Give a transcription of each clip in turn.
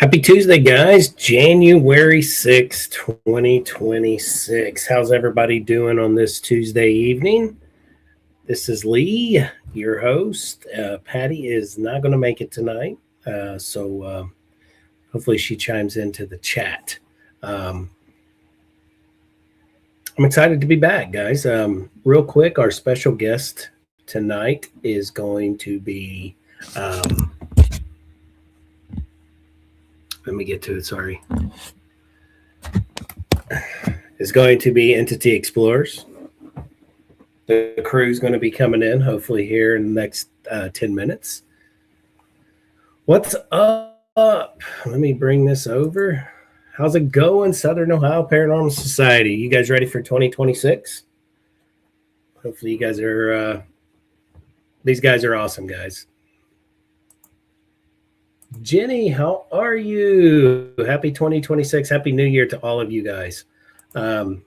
Happy Tuesday, guys. January 6th, 2026. How's everybody doing on this Tuesday evening? This is Lee, your host. Patty is not going to make it tonight, so hopefully she chimes into the chat. I'm excited to be back, guys. Real quick, our special guest tonight is going to be... let me get to it, sorry. Is going to be Entity Explorers. The crew's going to be coming in, hopefully here in the next 10 minutes. What's up? Let me bring this over. How's it going, Southern Ohio Paranormal Society? You guys ready for 2026? Hopefully you guys are, these guys are awesome, guys. Jenny, how are you? Happy 2026. Happy New Year to all of you guys. Well,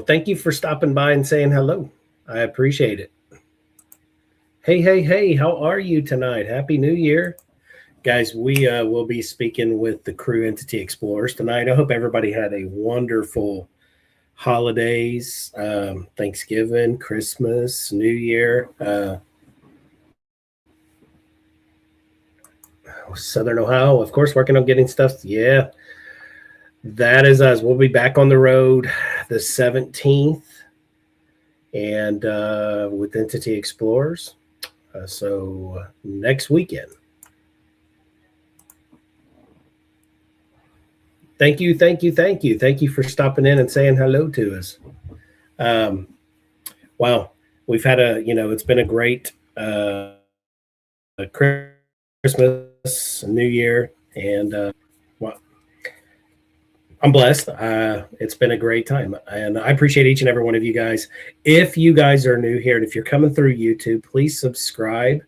thank you for stopping by and saying hello. I appreciate it. Hey, how are you tonight? Happy New Year. Guys, we will be speaking with the crew Entity Explorers tonight. I hope everybody had a wonderful holidays, Thanksgiving, Christmas, New Year. Southern Ohio, of course, working on getting stuff. Yeah, that is us. We'll be back on the road the 17th and with Entity Explorers. So next weekend. Thank you for stopping in and saying hello to us. Wow, we've had it's been a great Christmas, New Year, and well, I'm blessed. It's been a great time, and I appreciate each and every one of you guys. If you guys are new here, and if you're coming through YouTube, please subscribe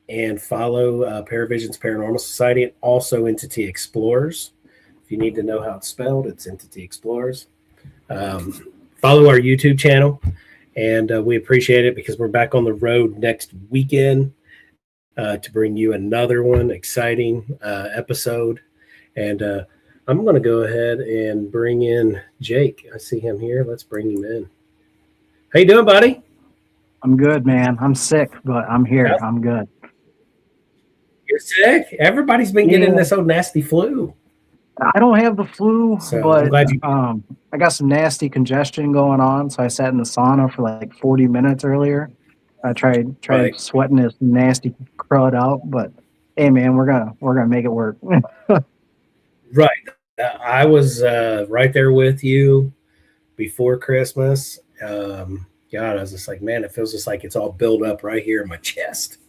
and follow Paravisions Paranormal Society and also Entity Explorers. If you need to know how it's spelled, it's Entity Explorers. Follow our YouTube channel, and we appreciate it because we're back on the road next weekend. To bring you another exciting episode. And I'm going to go ahead and bring in Jake. I see him here. Let's bring him in. How you doing, buddy? I'm good, man. I'm sick, but I'm here. Yep. I'm good. You're sick? Everybody's been getting this old nasty flu. I don't have the flu, so but I got some nasty congestion going on, so I sat in the sauna for like 40 minutes earlier. I tried sweating this nasty crud out, but hey, man, we're gonna make it work. Right, I was right there with you before Christmas. God, I was just like, man, it feels just like it's all built up right here in my chest.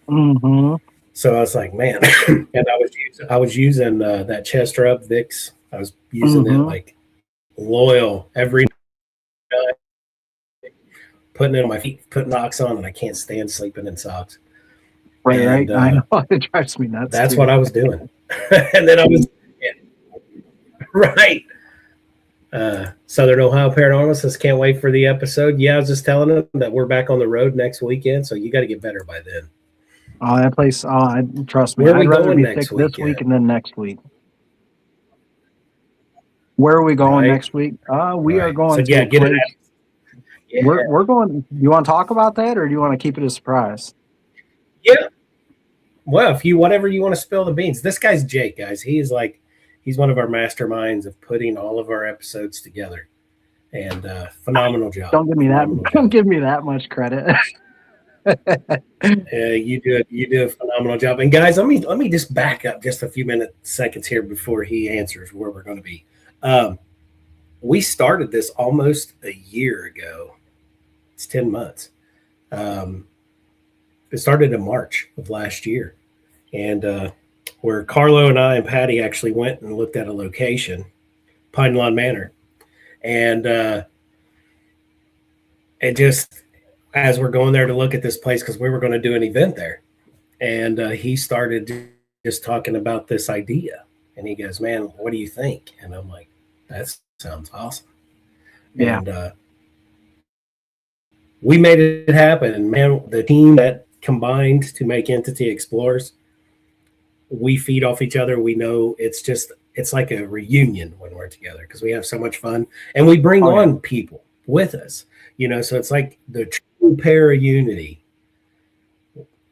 Mm-hmm. So I was like, man, and I was using that chest rub Vicks. I was using it like loyal every night. Putting it on my feet, putting socks on, and I can't stand sleeping in socks. Right. I know. It drives me nuts. That's what I was doing. And then I was, right. Southern Ohio Paranormal says, can't wait for the episode. Yeah, I was just telling them that we're back on the road next weekend, so you got to get better by then. Oh, that place, trust me. I'd rather be sick this week and then next week. Where are we going next week? We are going to get it out. Yeah. We're going. You want to talk about that, or do you want to keep it a surprise? Yeah. Well, whatever you want to spill the beans. This guy's Jake, guys. He's one of our masterminds of putting all of our episodes together, and phenomenal job. Don't give me that much credit. Yeah, you do a phenomenal job. And guys, let me just back up just a few seconds here before he answers where we're going to be. We started this almost a year ago. It's 10 months. It started in March of last year. And where Carlo and I and Patty actually went and looked at a location, Pine Lawn Manor. And it just, as we're going there to look at this place, because we were going to do an event there. And he started just talking about this idea. And he goes, man, what do you think? And I'm like, that sounds awesome. Yeah. And we made it happen. And man, the team that combined to make Entity Explorers. We feed off each other. We know it's like a reunion when we're together because we have so much fun, and we bring on people with us, so it's like the true pair of unity.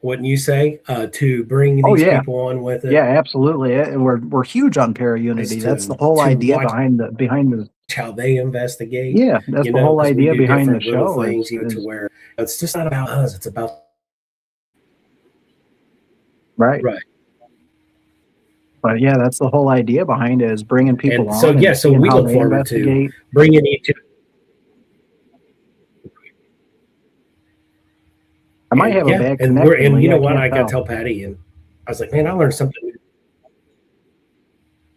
Wouldn't you say, to bring these people on with it? Yeah, absolutely. And we're huge on Para-Unity. That's the whole idea behind the how they investigate. Yeah, that's the whole idea behind the show. Things, to where it's just not about us; it's about right. But yeah, that's the whole idea behind it, is bringing people on. So we look forward to bringing each. I might have a bad connection. And you know what? I got to tell Patty, and I was like, man, I learned something.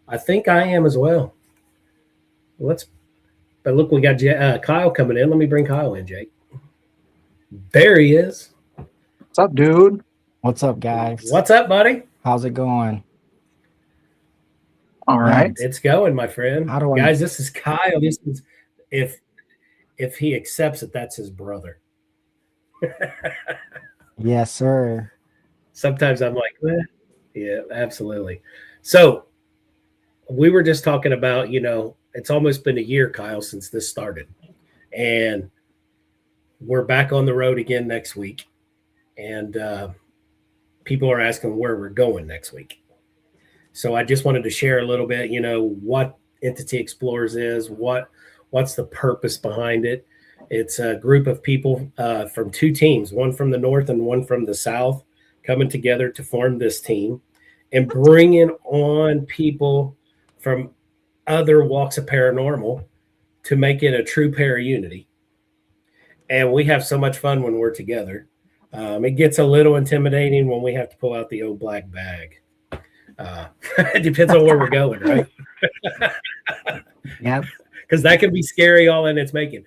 I think I am as well. But look, we got Kyle coming in. Let me bring Kyle in, Jake. There he is. What's up, dude? What's up, guys? What's up, buddy? How's it going? All right. It's going, my friend. Guys, this is Kyle. This is if he accepts it, that's his brother. Yes, sir. Sometimes I'm like, yeah, absolutely. So we were just talking about, it's almost been a year, Kyle, since this started. And we're back on the road again next week. And people are asking where we're going next week. So I just wanted to share a little bit, what Entity Explorers is, what's the purpose behind it. It's a group of people from two teams, one from the north and one from the south, coming together to form this team and bringing on people from other walks of paranormal to make it a true Para-Unity. And we have so much fun when we're together. It gets a little intimidating when we have to pull out the old black bag. It depends on where we're going, right? Yep. Because that can be scary all in its making.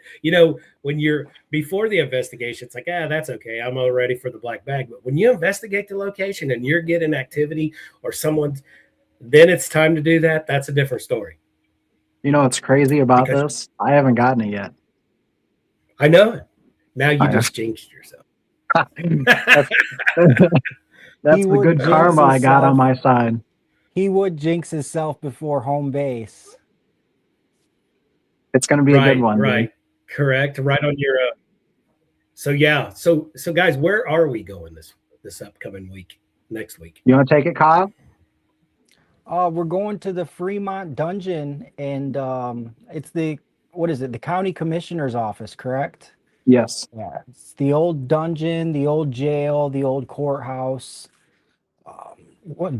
When you're before the investigation, it's like, that's okay. I'm all ready for the black bag. But when you investigate the location and you're getting activity or someone, then it's time to do that. That's a different story. What's crazy about this? I haven't gotten it yet. I know it. Now you just jinxed yourself. That's the good karma I got on my side. He would jinx himself before home base. It's going to be a good one. Right. Dude. Correct. Right on your. So guys, where are we going this upcoming week? Next week. You want to take it, Kyle? We're going to the Fremont Dungeon, and it's the county commissioner's office, correct? Yes. Yeah, it's the old dungeon, the old jail, the old courthouse.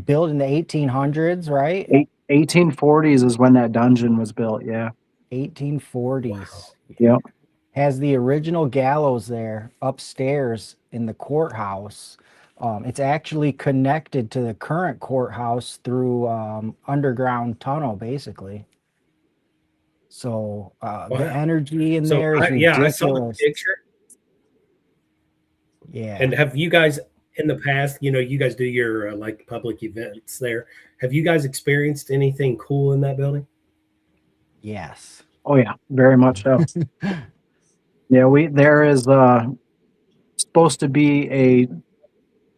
Built in the 1800s, right? 1840s is when that dungeon was built. Yeah. 1840s. Wow. Yep. Has the original gallows there upstairs in the courthouse. It's actually connected to the current courthouse through underground tunnel, basically. So the energy in there is ridiculous. I saw the picture. Yeah. And have you guys in the past, you guys do your like public events there. Have you guys experienced anything cool in that building? Yes. Oh yeah, very much so. Yeah, there is supposed to be a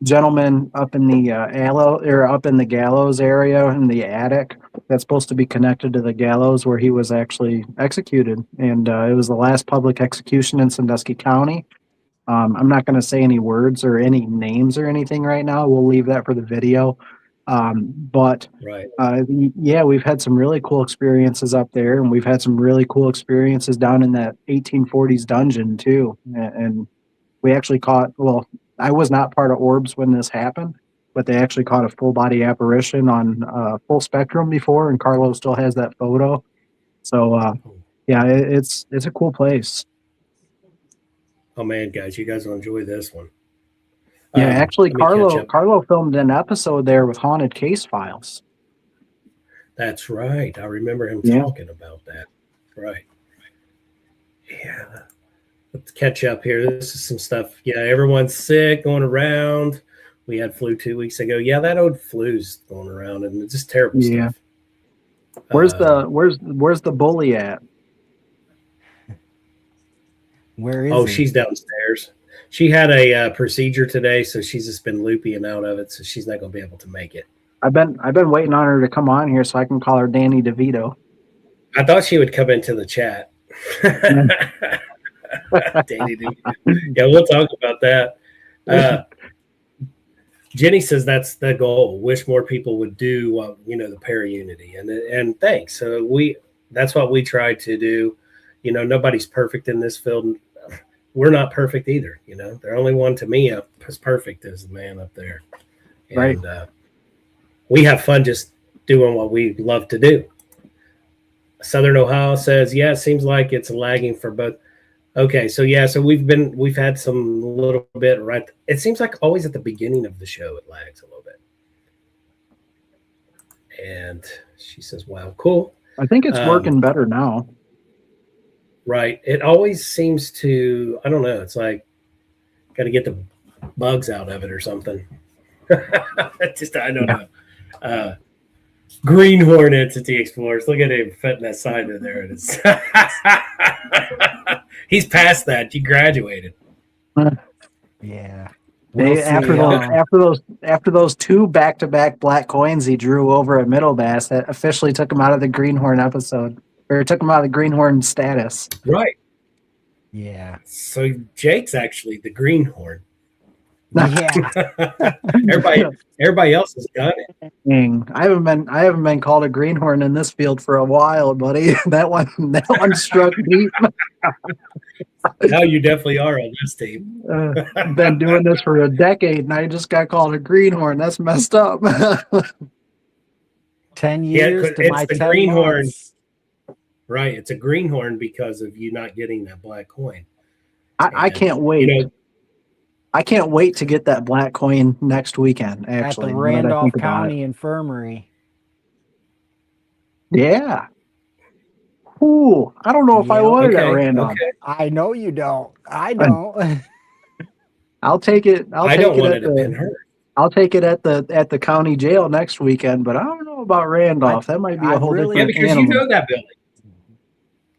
gentleman up in the up in the gallows area in the attic that's supposed to be connected to the gallows where he was actually executed, and it was the last public execution in Sandusky County. I'm not going to say any words or any names or anything right now. We'll leave that for the video. But yeah, we've had some really cool experiences up there, and we've had some really cool experiences down in that 1840s dungeon too. And we actually caught, well, I was not part of Orbs when this happened, but they actually caught a full body apparition on Full Spectrum before, and Carlo still has that photo. So yeah, it's a cool place. Oh man, guys, you guys will enjoy this one. Yeah, actually, Carlo filmed an episode there with Haunted Case Files. That's right. I remember him talking about that. Right. Yeah. Let's catch up here. This is some stuff. Yeah, everyone's sick, going around. We had flu 2 weeks ago. Yeah, that old flu's going around, and it's just terrible stuff. Where's the bully at? Where is he? She's downstairs. she had a procedure today, so she's just been loopy and out of it, so she's not going to be able to make it. I've been waiting on her to come on here so I can call her Danny DeVito. I thought she would come into the chat. Danny DeVito. Yeah, we'll talk about that. Jenny says that's the goal. Wish more people would do, the para-unity, and thanks. So that's what we try to do. Nobody's perfect in this field. We're not perfect either. The only one to me is perfect is the man up there. And, right. We have fun just doing what we love to do. Southern Ohio says, yeah, it seems like it's lagging for both. Okay, so we've had some little bit right. It seems like always at the beginning of the show it lags a little bit. And she says, wow, cool. I think it's working better now. Right. It always seems to, I don't know, it's like got to get the bugs out of it or something. I don't know. Greenhorn Entity Explorers. Look at him fitting that sign in there. He's past that. You graduated. Yeah. After those two back-to-back black coins he drew over at Middle Bass, that officially took him out of the Greenhorn episode, or took him out of the Greenhorn status. Right. Yeah. So Jake's actually the Greenhorn. Yeah. Everybody else has got it. I haven't been called a greenhorn in this field for a while, buddy. That one struck deep. Now you definitely are on this team. I've been doing this for a decade, and I just got called a greenhorn. That's messed up. 10 years to my 10 greenhorn. months. Right, it's a greenhorn because of you not getting that black coin. I can't wait. I can't wait to get that black coin next weekend, actually. At the Randolph County Infirmary. Yeah. Ooh, I don't know if I wanted that Randolph. Okay. I know you don't. I don't. I'll take it. I don't want it to be hurt. I'll take it at the county jail next weekend, but I don't know about Randolph. That might be a whole different because animal. you know that building.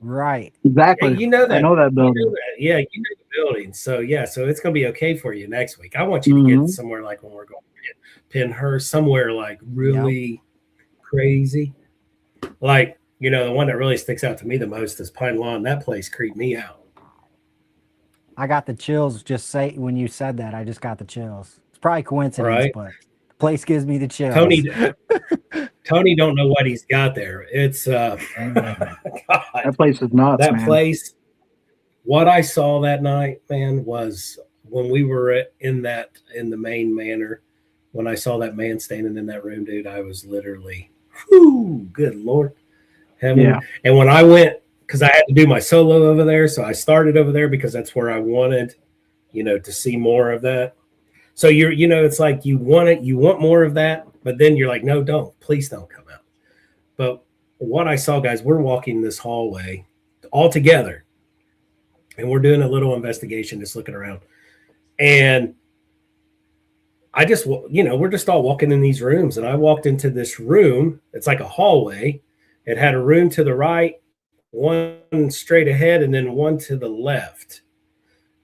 Right. Exactly. Yeah, you know that. I know that building. You know that. Yeah, you know the building. So it's gonna be okay for you next week. I want you to get somewhere like when we're going to Pennhurst, somewhere like really crazy. Like, the one that really sticks out to me the most is Pine Lawn. That place creeped me out. I got the chills when you said that. I just got the chills. It's probably coincidence, but the place gives me the chills. Tony don't know what he's got there. It's that place is nuts. That place. What I saw that night, man, was when we were in the main manor. When I saw that man standing in that room, dude, I was literally, good Lord, heaven. Yeah. And when I went, because I had to do my solo over there, so I started over there because that's where I wanted, to see more of that. So it's like you want more of that, but then you're like, no, please don't come out. But what I saw, guys, we're walking this hallway all together, and we're doing a little investigation, just looking around, and I just, we're just all walking in these rooms, and I walked into this room. It's like a hallway. It had a room to the right, one straight ahead, and then one to the left.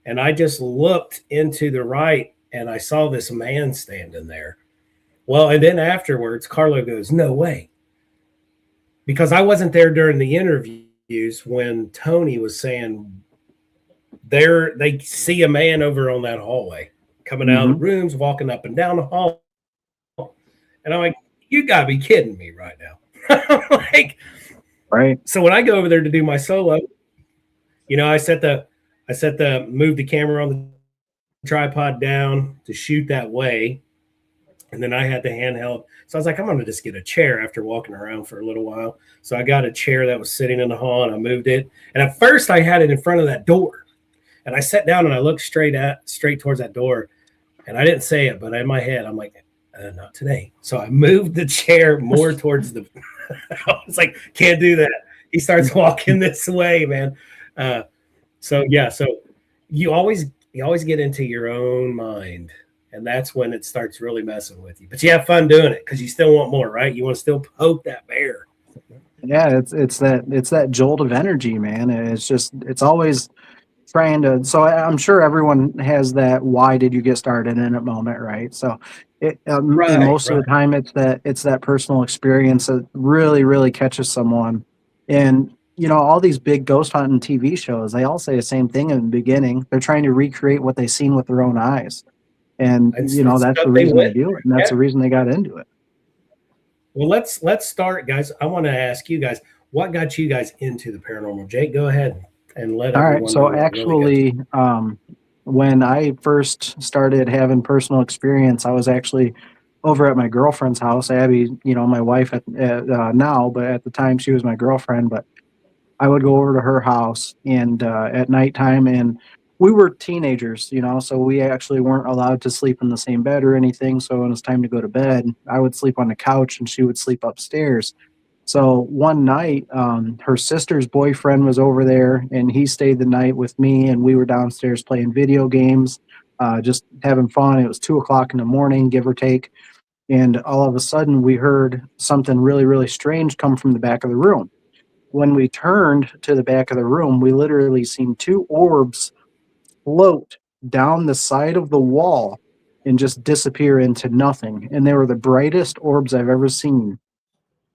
And I just looked into the right, and I saw this man standing there. Well, and then afterwards, Carlo goes, no way. Because I wasn't there during the interviews when Tony was saying they see a man over on that hallway coming out of the rooms, walking up and down the hall. And I'm like, you gotta be kidding me right now. Like, right. So when I go over there to do my solo, I move the camera on the tripod down to shoot that way. And then I had the handheld. So I was like, I'm going to just get a chair after walking around for a little while. So I got a chair that was sitting in the hall, and I moved it. And at first I had it in front of that door. And I sat down and I looked straight towards that door. And I didn't say it, but in my head, I'm like, not today. So I moved the chair more towards the, I was like, can't do that. He starts walking this way, man. So you always get into your own mind, and that's when it starts really messing with you. But you have fun doing it because you still want more, right? You want to still poke that bear. Yeah, it's that jolt of energy, man. It's trying to, so I'm sure everyone has that why did you get started in it moment, right? So and most of the time it's that personal experience that really catches someone. And all these big ghost hunting TV shows, they all say the same thing in the beginning. They're trying to recreate what they've seen with their own eyes, and that's the reason they do it, and that's the reason they got into it. Well, let's start, guys. I want to ask you guys, what got you guys into the paranormal? Jake, go ahead and let everyone know. All right. So actually, when I first started having personal experience, I was actually over at my girlfriend's house. Abby, my wife now, but at the time she was my girlfriend. But I would go over to her house and at nighttime, and we were teenagers, so we actually weren't allowed to sleep in the same bed or anything. So when it was time to go to bed, I would sleep on the couch and she would sleep upstairs. So one night, her sister's boyfriend was over there, and he stayed the night with me, and we were downstairs playing video games, just having fun. It was 2:00 in the morning, give or take, and all of a sudden we heard something really strange come from the back of the room. When we turned to the back of the room, we literally seen two orbs float down the side of the wall and just disappear into nothing. And they were the brightest orbs I've ever seen.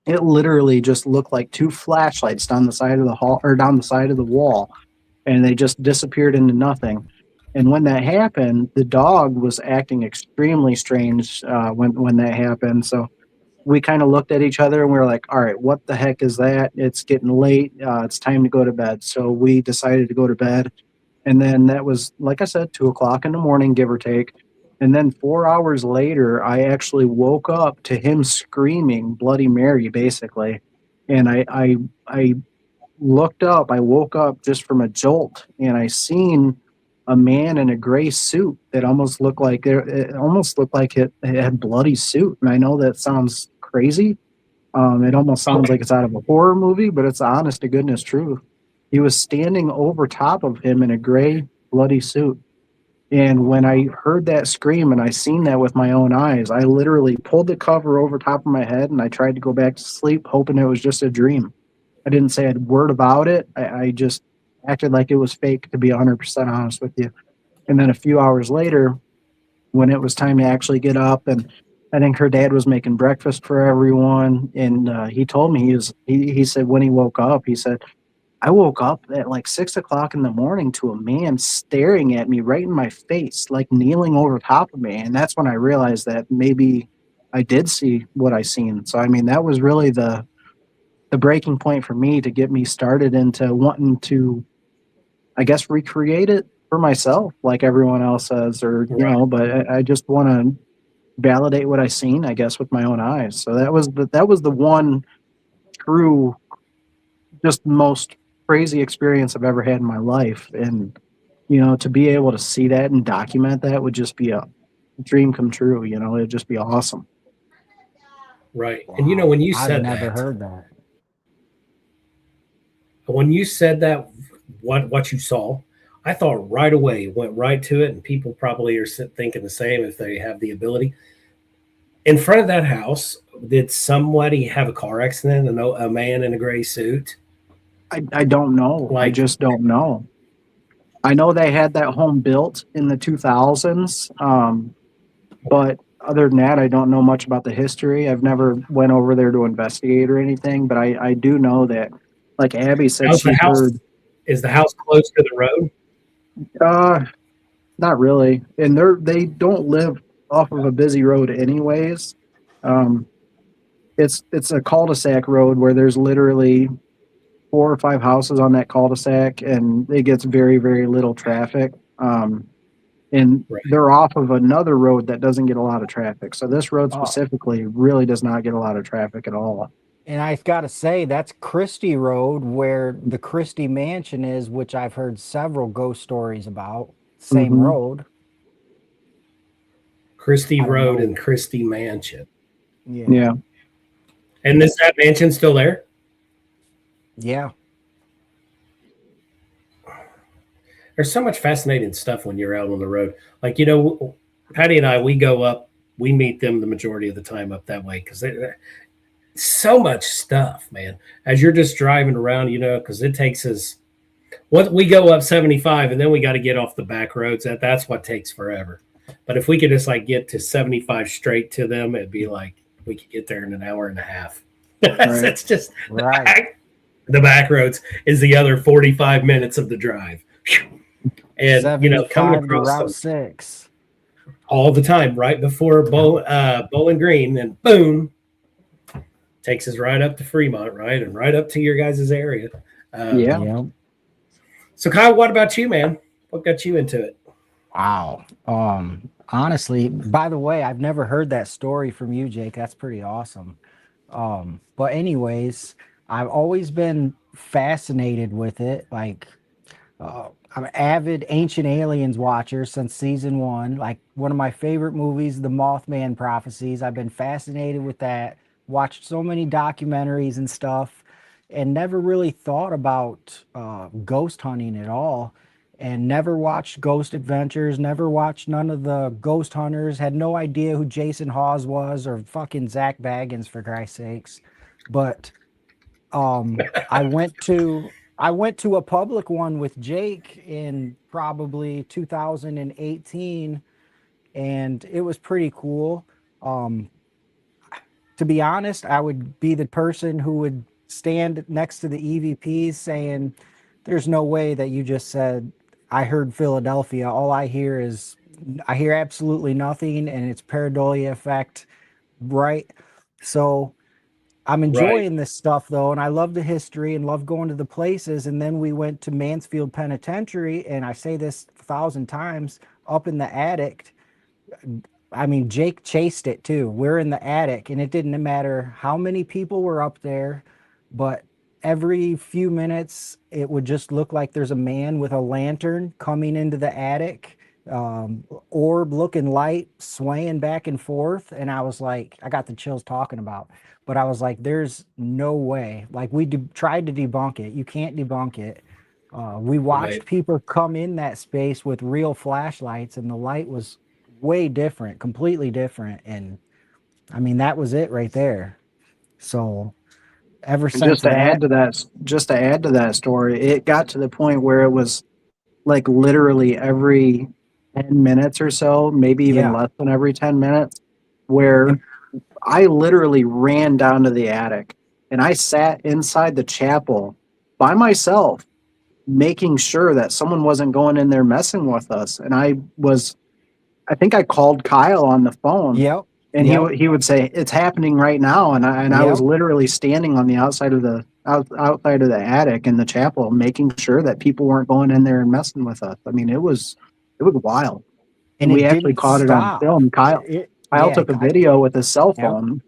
It literally just looked like two flashlights down the side of the hall or down the side of the wall, and they just disappeared into nothing. And when that happened, the dog was acting extremely strange when that happened. So we kind of looked at each other and we were like, all right, what the heck is that? It's getting late. It's time to go to bed. So we decided to go to bed. And then that was, like I said, 2:00 in the morning, give or take. And then 4 hours later, I actually woke up to him screaming Bloody Mary, basically. And I looked up, I woke up just from a jolt, and I seen a man in a gray suit that almost looked like it had bloody suit. And I know that sounds crazy. It almost sounds like it's out of a horror movie, but it's honest to goodness truth. He was standing over top of him in a gray bloody suit. And when I heard that scream and I seen that with my own eyes, I literally pulled the cover over top of my head and I tried to go back to sleep, hoping it was just a dream. I didn't say a word about it. I just acted like it was fake, to be 100% honest with you. And then a few hours later, when it was time to actually get up, and I think her dad was making breakfast for everyone, and he told me he said when he woke up, he said, I woke up at like 6:00 in the morning to a man staring at me right in my face, like kneeling over top of me. And that's when I realized that maybe I did see what I seen. So, I mean, that was really the breaking point for me to get me started into wanting to, I guess, recreate it for myself, like everyone else says, or, but I just want to validate what I seen, I guess, with my own eyes. So that was the one true, just most crazy experience I've ever had in my life. And, to be able to see that and document that would just be a dream come true. It'd just be awesome. Right. Wow. And when you said I've never heard that. When you said that, what you saw, I thought right away, went right to it. And people probably are thinking the same if they have the ability. In front of that house, did somebody have a car accident? A man in a gray suit? I don't know. I just don't know. I know they had that home built in the 2000s, but other than that, I don't know much about the history. I've never went over there to investigate or anything, but I do know that, like Abby said, is the house close to the road? Not really, and they don't live off of a busy road anyways. It's a cul-de-sac road where there's literally 4 or 5 houses on that cul-de-sac, and it gets very, very little traffic. And they're off of another road that doesn't get a lot of traffic. So this road specifically really does not get a lot of traffic at all. And I've got to say, that's Christie Road, where the Christie Mansion is, which I've heard several ghost stories about. Same road. Christie Road and Christie Mansion. Yeah. And is that mansion still there? Yeah. There's so much fascinating stuff when you're out on the road. Like, Patty and I, we go up, we meet them the majority of the time up that way because so much stuff, man. As you're just driving around, because it takes us what we go up 75 and then we got to get off the back roads. That's what takes forever. But if we could just like get to 75 straight to them, it'd be like we could get there in an hour and a half. Right. That's just Right. the back roads is the other 45 minutes of the drive. And coming 75 to across Route them 6. all the time, right before Bowling Green, and boom, takes us right up to Fremont, right, and right up to your guys' area. Yeah. Yep. So Kyle, what about you, man? What got you into it? Wow. Honestly, by the way, I've never heard that story from you, Jake. That's pretty awesome. But anyways, I've always been fascinated with it. Like, I'm an avid Ancient Aliens watcher since season 1. Like, one of my favorite movies, The Mothman Prophecies. I've been fascinated with that. Watched so many documentaries and stuff, and never really thought about ghost hunting at all. And never watched Ghost Adventures, never watched none of the Ghost Hunters, had no idea who Jason Hawes was or fucking Zach Baggins, for Christ's sakes. But I went to a public one with Jake in probably 2018, and it was pretty cool. To be honest, I would be the person who would stand next to the EVPs saying, there's no way that you just said, I heard Philadelphia. All I hear absolutely nothing, and it's pareidolia effect, right? So I'm enjoying this stuff, though, and I love the history and love going to the places. And then we went to Mansfield Penitentiary, and I say this 1,000 times, up in the attic. I mean, Jake chased it, too. We're in the attic, and it didn't matter how many people were up there, but every few minutes, it would just look like there's a man with a lantern coming into the attic, orb looking light, swaying back and forth. And I was like, I got the chills talking about, but I was like, there's no way. Like, we tried to debunk it. You can't debunk it. We watched people come in that space with real flashlights, and the light was way different, completely different. And I mean, that was it right there. So ever since just to add to that story, it got to the point where it was like literally every 10 minutes or so, maybe even less than every 10 minutes, where I literally ran down to the attic and I sat inside the chapel by myself, making sure that someone wasn't going in there messing with us. And I think I called Kyle on the phone. Yep. And he would say, it's happening right now. And I was literally standing on the outside of the attic in the chapel, making sure that people weren't going in there and messing with us. I mean, it was wild. And we actually caught it on film. Kyle took a video with his cell phone.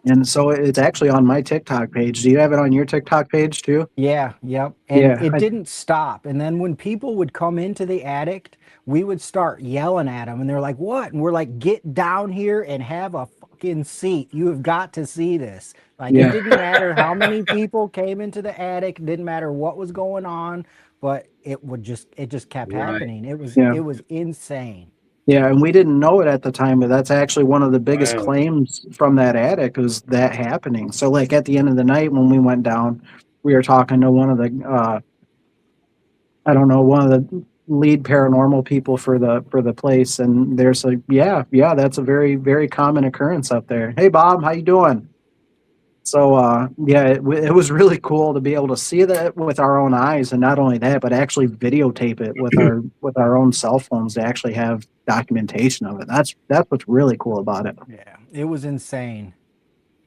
And so it's actually on my TikTok page. Do you have it on your TikTok page too? Yeah. Yep. And it didn't stop. And then when people would come into the attic, we would start yelling at them, and they're like, what? And we're like, get down here and have a fucking seat. You have got to see this. Like, it didn't matter how many people came into the attic. It didn't matter what was going on, but it just kept happening. It was insane. Yeah, and we didn't know it at the time, but that's actually one of the biggest claims from that attic was that happening. So, like, at the end of the night when we went down, we were talking to one of the, one of the lead paranormal people for the place, and there's like, that's a very, very common occurrence up there. Hey, Bob, how you doing? So, it was really cool to be able to see that with our own eyes, and not only that, but actually videotape it with our own cell phones to actually have documentation of it. That's what's really cool about it. Yeah, it was insane.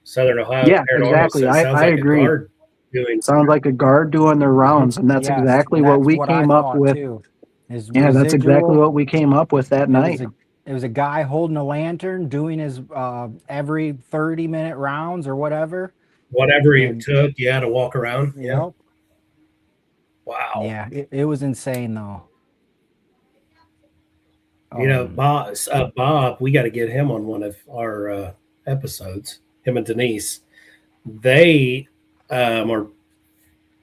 Southern Ohio. Yeah, exactly. I agree. Sounds like a guard doing their rounds, and that's exactly what we came up with. That's exactly what we came up with that night. It was a guy holding a lantern doing his every 30-minute rounds or whatever. Whatever he took, you had to walk around. Yep. Wow. Yeah, it was insane though. Bob, we got to get him on one of our episodes. Him and Denise. They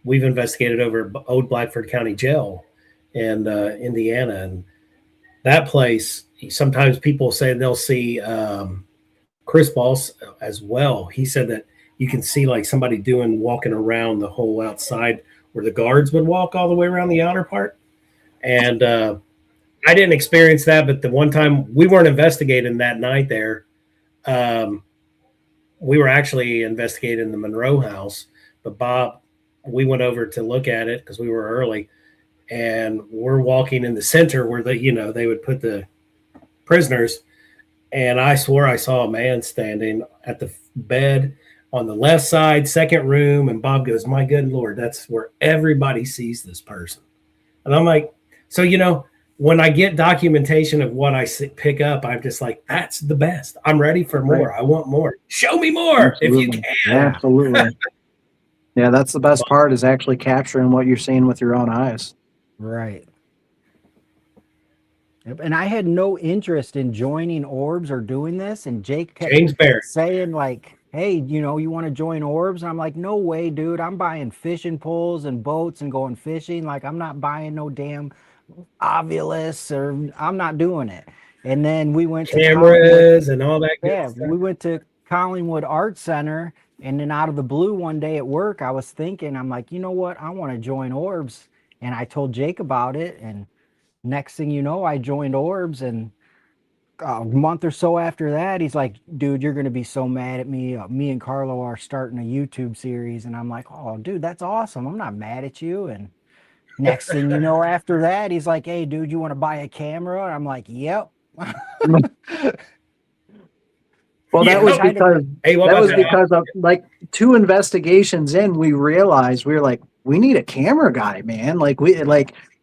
we've investigated over Old Blackford County Jail in Indiana, and that place. Sometimes people say they'll see Chris Boss as well. He said that you can see like somebody walking around the whole outside where the guards would walk all the way around the outer part. And I didn't experience that, but the one time we weren't investigating that night there, we were actually investigating the Monroe house. But Bob, we went over to look at it because we were early, and we're walking in the center where they would put the prisoners. And I swore I saw a man standing at the bed on the left side, second room. And Bob goes, "My good Lord, that's where everybody sees this person." And I'm like, so, when I get documentation of what I pick up, I'm just like, that's the best. I'm ready for more. Right. I want more. Show me more. Absolutely. If you can. Absolutely. Yeah, that's the best part, is actually capturing what you're seeing with your own eyes. Right. And I had no interest in joining Orbs or doing this. And Jake kept saying like, "Hey, you want to join Orbs?" And I'm like, "No way, dude. I'm buying fishing poles and boats and going fishing. Like, I'm not buying no damn Ovilus, or I'm not doing it." And then we went to cameras and all that good stuff. We went to Collingwood Art Center, and then out of the blue one day at work, I was thinking, I'm like, you know what? I want to join Orbs. And I told Jake about it, and next thing you know, I joined Orbs, and a month or so after that, he's like, "Dude, you're going to be so mad at me. Me and Carlo are starting a YouTube series." And I'm like, "Oh, dude, that's awesome. I'm not mad at you." And next thing you know, after that, he's like, "Hey, dude, you want to buy a camera?" And I'm like, "Yep." Well, that was because of like 2 investigations in, we realized, we were like, we need a camera guy, man.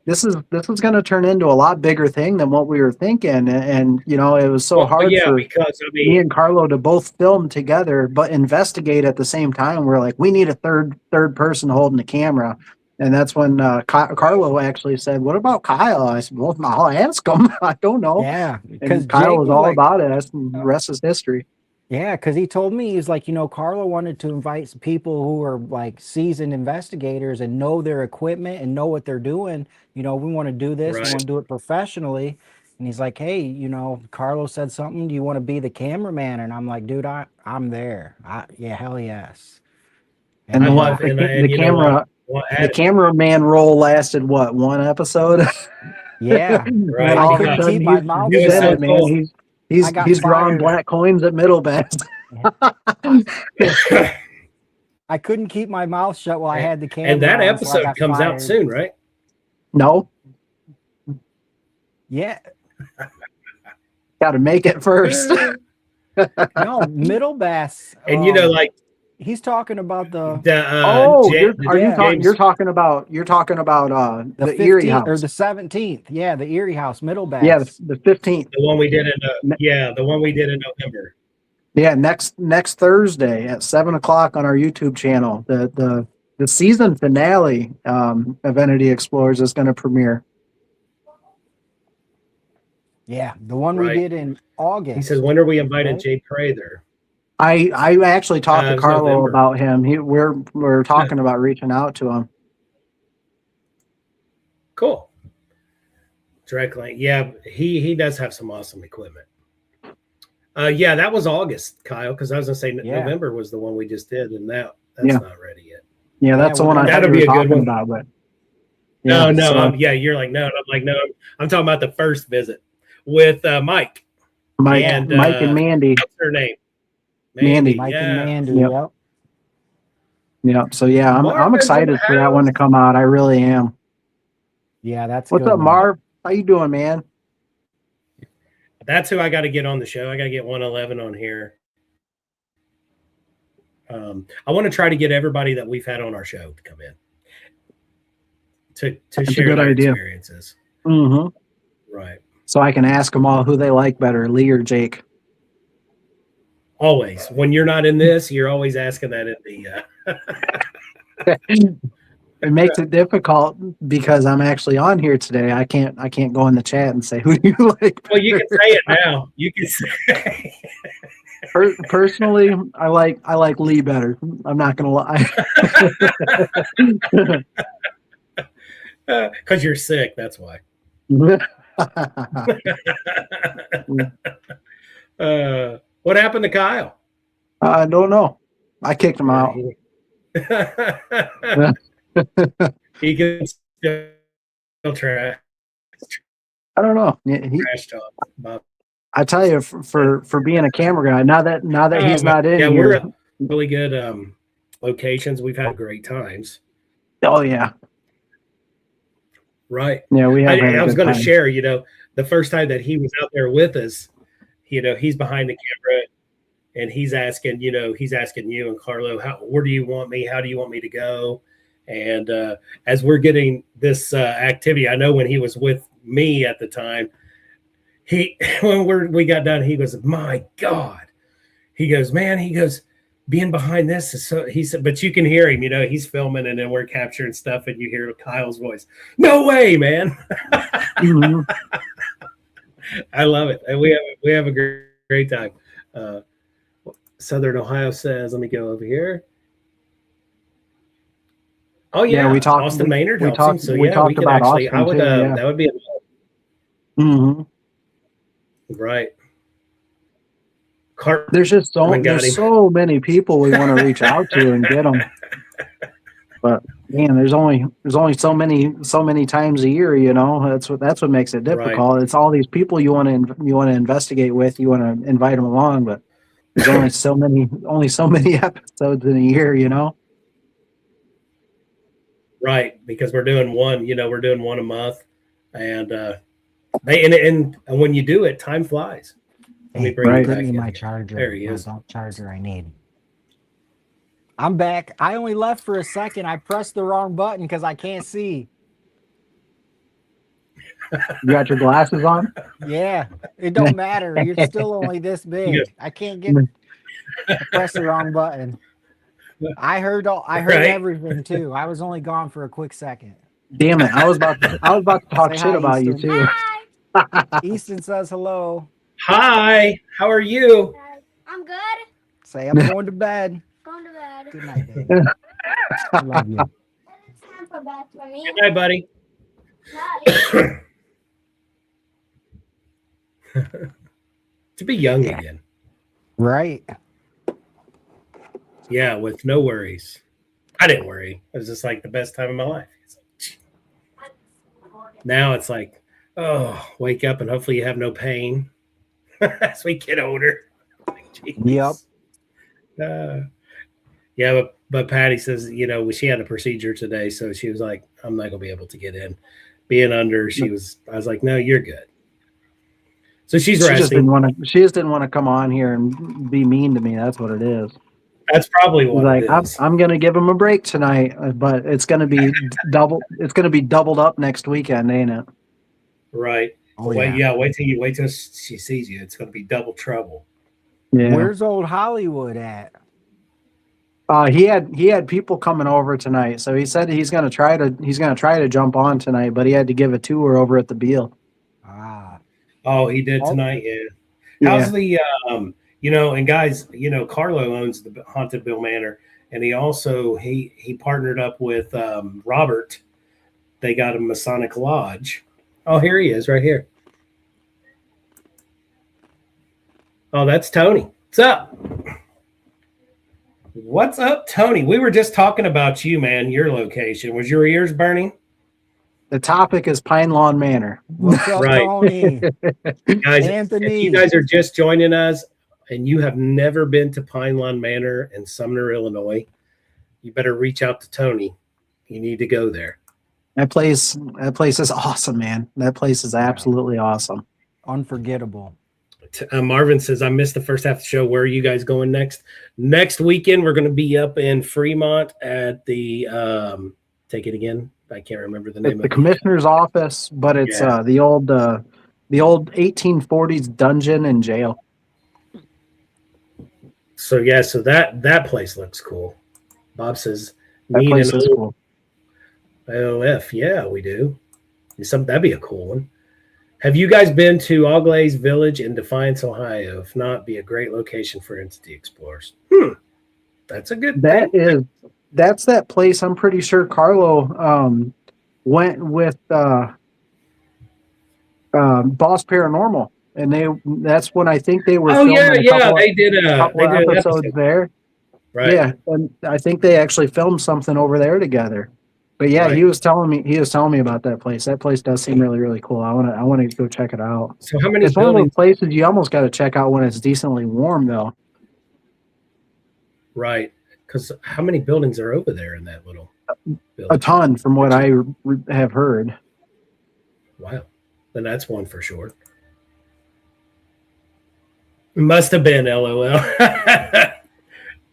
This is going to turn into a lot bigger thing than what we were thinking. And it was so hard for me and Carlo to both film together, but investigate at the same time. We're like, we need a third person holding the camera. And that's when Carlo actually said, "What about Kyle?" I said, "Well, I'll ask him." I don't know. Yeah. Because Kyle was all about it. And the rest is history. Yeah, because he told me, he's like, Carlo wanted to invite some people who are like seasoned investigators and know their equipment and know what they're doing. We want to do this. Right. We want to do it professionally. And he's like, "Hey, Carlo said something. Do you want to be the cameraman?" And I'm like, "Dude, I'm there. Yeah, hell yes." And the cameraman role lasted what, 1 episode? Yeah. Right. I couldn't keep my mouth shut, man. He's drawing black coins at Middlebast. I couldn't keep my mouth shut while I had the camera. And that episode comes out soon, right? No. Yeah. Got to make it first. No, Middlebast. And he's talking about the you're talking about the Erie House, or the 17th. Yeah, the Erie House, Middlebast. Yeah, the 15th. The one we did in November. Yeah, next Thursday at 7:00 on our YouTube channel. The season finale of Entity Explorers is going to premiere. Yeah, the one we did in August. He says, "When are we inviting Jay Prather?" I actually talked to Carlo about him. We're talking about reaching out to him. Cool. Directly. Yeah, he does have some awesome equipment. Yeah, that was August, Kyle, because I was gonna say November was the one we just did, and that's not ready yet. Yeah, that's the one I thought you were talking about. But you're like, no, I'm like, no, I'm talking about the first visit with Mike and Mandy. What's her name? Mandy. Mike and Mandy. Yep. Yep. So I'm excited for that one to come out. I really am. Yeah, what's up, Marv? How you doing, man? That's who I got to get on the show. I got to get 111 on here. I want to try to get everybody that we've had on our show to come in to share their experiences. Mm-hmm. Right. So I can ask them all who they like better, Lee or Jake. Always. When you're not in this, you're always asking that at the. It makes it difficult because I'm actually on here today. I can't go in the chat and say, "Who do you like?" Well, you can say it now. You can say. Personally, I like Lee better. I'm not gonna lie. Because you're sick. That's why. What happened to Kyle? I don't know. I kicked him out. He can still trash. I don't know. Trash talk, Bob. I tell you, for being a camera guy, now that he's not in here, we're at really good locations. We've had great times. Oh yeah, right. Yeah, we have. I was going to share. The first time that he was out there with us, he's behind the camera, and he's asking you and Carlo, where do you want me? How do you want me to go? And as we're getting this activity, I know when he was with me at the time, when we got done, he goes, my God. He goes, man, being behind this is so, he said, but you can hear him, he's filming and then we're capturing stuff and you hear Kyle's voice. No way, man. Mm-hmm. I love it. And we have a great time. Southern Ohio says, let me go over here. Oh yeah, we talked. Austin Maynard. We talked. So we talked we can about actually. Austin I would. too, yeah. That would be. Mm-hmm. Right. There's just so many people we want to reach out to and get them, but man, there's only so many times a year. That's what makes it difficult. Right. It's all these people you want to investigate with. You want to invite them along, but there's only so many episodes in a year. Right, because we're doing one. We're doing one a month, and and when you do it, time flies. Let me bring me my charger. There he is. Charger I need. I'm back. I only left for a second. I pressed the wrong button because I can't see. You got your glasses on? Yeah, it don't matter. You're still only this big. I can't get. I pressed the wrong button. I heard everything too. I was only gone for a quick second. Damn it! I was about to talk shit about you too. Easton says hello. Hi. How are you? I'm good. Say I'm going to bed. Going to bed. Good night, baby. I love you. It's time for bed for me. Good night, buddy. To be young again. Right. Yeah, with no worries. I didn't worry. It was just like the best time of my life. Now it's like, oh, wake up and hopefully you have no pain as we get older. Yep. Yeah, but Patty says, she had a procedure today, so she was like, I'm not gonna be able to get in. Being under, I was like, no, you're good. So she just didn't want to come on here and be mean to me. That's what it is. That's probably what it is. I'm going to give him a break tonight, but it's going to be It's going to be doubled up next weekend, ain't it? Right. Oh, wait till she sees you. It's going to be double trouble. Yeah. Where's old Hollywood at? He had people coming over tonight, so he said he's going to try to jump on tonight, but he had to give a tour over at the Beal. Oh, he did tonight. Yeah. How's the and guys, Carlo owns the Haunted Bill Manor, and he also he partnered up with Robert. They got a Masonic Lodge. Oh, here he is, right here. Oh, that's Tony. What's up? What's up, Tony? We were just talking about you, man. Your location. Was your ears burning? The topic is Pine Lawn Manor. What's up, right. Tony? Guys, Anthony. if you guys are just joining us and you have never been to Pine Lawn Manor in Sumner, Illinois, you better reach out to Tony. You need to go there. That place is awesome, man. That place is absolutely awesome. Unforgettable. Marvin says, I missed the first half of the show. Where are you guys going next? Next weekend, we're going to be up in Fremont at the, take it again. I can't remember the name of the commissioner's office, but it's the old 1840s dungeon and jail. So that place looks cool. Bob says, that place is cool. OF, yeah, we do. That'd be a cool one. Have you guys been to Auglaize Village in Defiance, Ohio? If not, be a great location for Entity Explorers. That's a good. That's that place. I'm pretty sure Carlo went with Boss Paranormal, and that's when I think they were. They did a couple episodes there. Right. Yeah, and I think they actually filmed something over there together. But yeah, Right. he was telling me about that place. That place does seem really, really cool. I want to go check it out. So how many It's one of those buildings? places you almost got to check out when it's decently warm, though. Right. Because how many buildings are over there in that little A building? ton, from what I have heard. Wow. Then that's one for sure. Must have been LOL.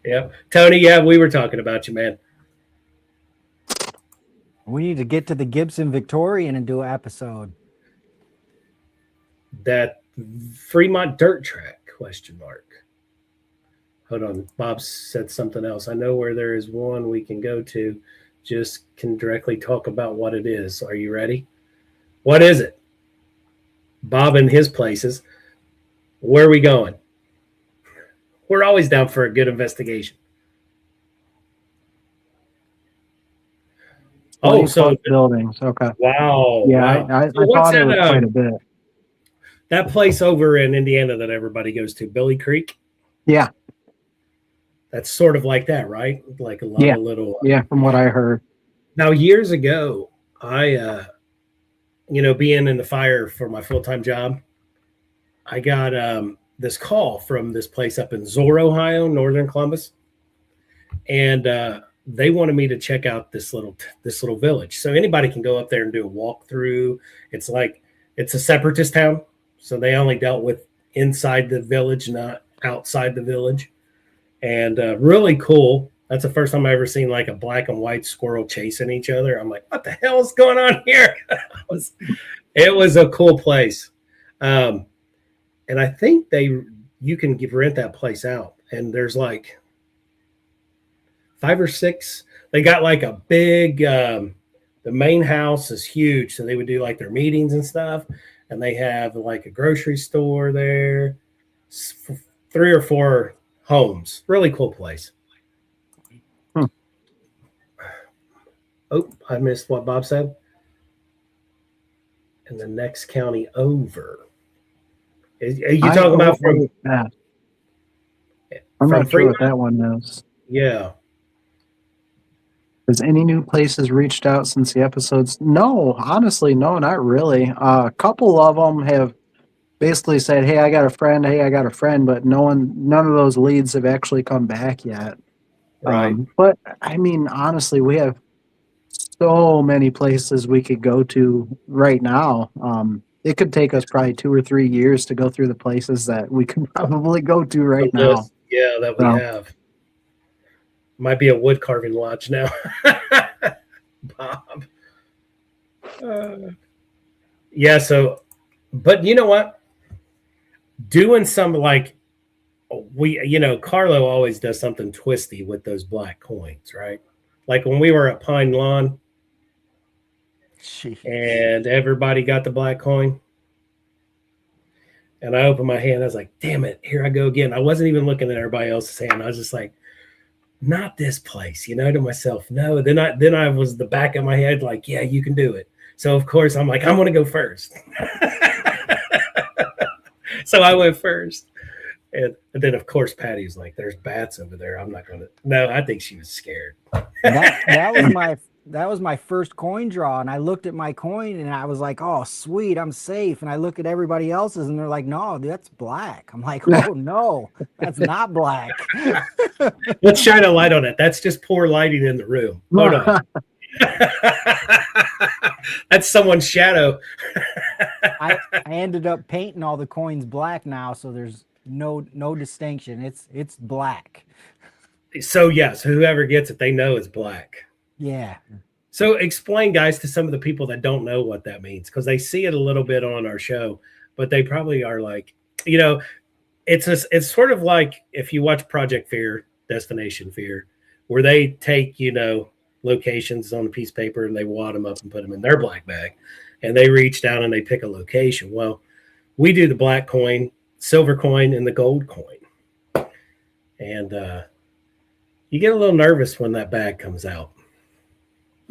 Yep. Tony, yeah, we were talking about you, man. We need to get to the Gibson Victorian and do an episode. That Fremont dirt track, question mark. Hold on. Bob said something else. I know where there is one we can go to. Just can directly talk about what it is. Are you ready? What is it? Bob and his places. Where are we going? We're always down for a good investigation. Oh, so buildings. Okay. Wow. Yeah, wow. I So what's thought it was that, quite a bit. that place over in Indiana that everybody goes to, Billy Creek? Yeah. That's sort of like that, right? Like a lot of little. Yeah, from what I heard. Now, years ago, I, being in the fire for my full-time job, I got this call from this place up in Zoar, Ohio, northern Columbus, and they wanted me to check out this little village. So anybody can go up there and do a walkthrough. It's a separatist town, so they only dealt with inside the village, not outside the village, and really cool. That's the first time I ever seen like a black and white squirrel chasing each other. I'm like, what the hell is going on here? It was a cool place. And I think you can rent that place out. And there's like 5 or 6. They got like a big, the main house is huge. So they would do like their meetings and stuff. And they have like a grocery store there, 3 or 4 homes. Really cool place. Oh, I missed what Bob said. In the next county over. Are you talking about from? That. I'm not sure what that one is. Yeah. Has any new places reached out since the episodes? No, honestly, no, not really. A couple of them have basically said, "Hey, I got a friend. Hey, I got a friend," but none of those leads have actually come back yet. Right. But I mean, honestly, we have so many places we could go to right now. It could take us probably 2 or 3 years to go through the places that we could probably go to right now. Yeah, that we have. Might be a wood carving lodge now. Bob. Yeah, so, but you know what? Doing some like, Carlo always does something twisty with those black coins, right? Like when we were at Pine Lawn, and everybody got the black coin. And I opened my hand. I was like, damn it, here I go again. I wasn't even looking at everybody else's hand. I was just like, not this place, to myself. No. Then I was the back of my head like, yeah, you can do it. So of course I'm like, I'm going to go first. So I went first. And then of course Patty was like, there's bats over there. I'm not going to. No, I think she was scared. That was my first coin draw, and I looked at my coin and I was like, oh sweet, I'm safe. And I look at everybody else's and they're like, no, that's black. I'm like, oh no, that's not black. Let's shine a light on it. That's just poor lighting in the room. Hold on. That's someone's shadow. I ended up painting all the coins black now, so there's no distinction. It's black. So whoever gets it, they know it's black. Yeah. So explain, guys, to some of the people that don't know what that means, because they see it a little bit on our show, but they probably are like, it's sort of like if you watch Project Fear, Destination Fear, where they take, locations on a piece of paper and they wad them up and put them in their black bag, and they reach down and they pick a location. Well, we do the black coin, silver coin, and the gold coin. And you get a little nervous when that bag comes out.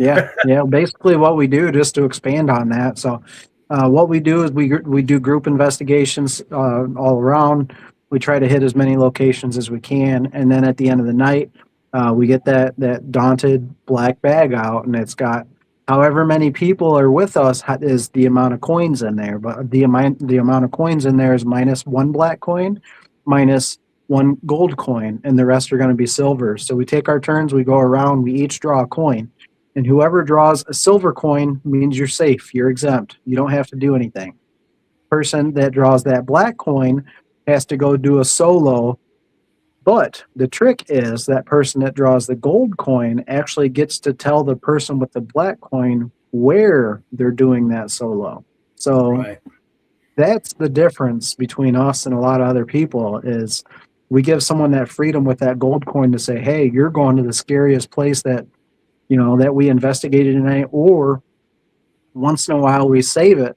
Yeah. Basically, what we do, just to expand on that. So, what we do is we do group investigations all around. We try to hit as many locations as we can, and then at the end of the night, we get that daunted black bag out, and it's got however many people are with us is the amount of coins in there. But the amount of coins in there is minus one black coin, minus one gold coin, and the rest are going to be silver. So we take our turns, we go around, we each draw a coin, and whoever draws a silver coin means you're safe, you're exempt, you don't have to do anything. Person that draws that black coin has to go do a solo. But the trick is that person that draws the gold coin actually gets to tell the person with the black coin where they're doing that solo. So that's the difference between us and a lot of other people is we give someone that freedom with that gold coin to say, hey, you're going to the scariest place that, that we investigated tonight. Or once in a while we save it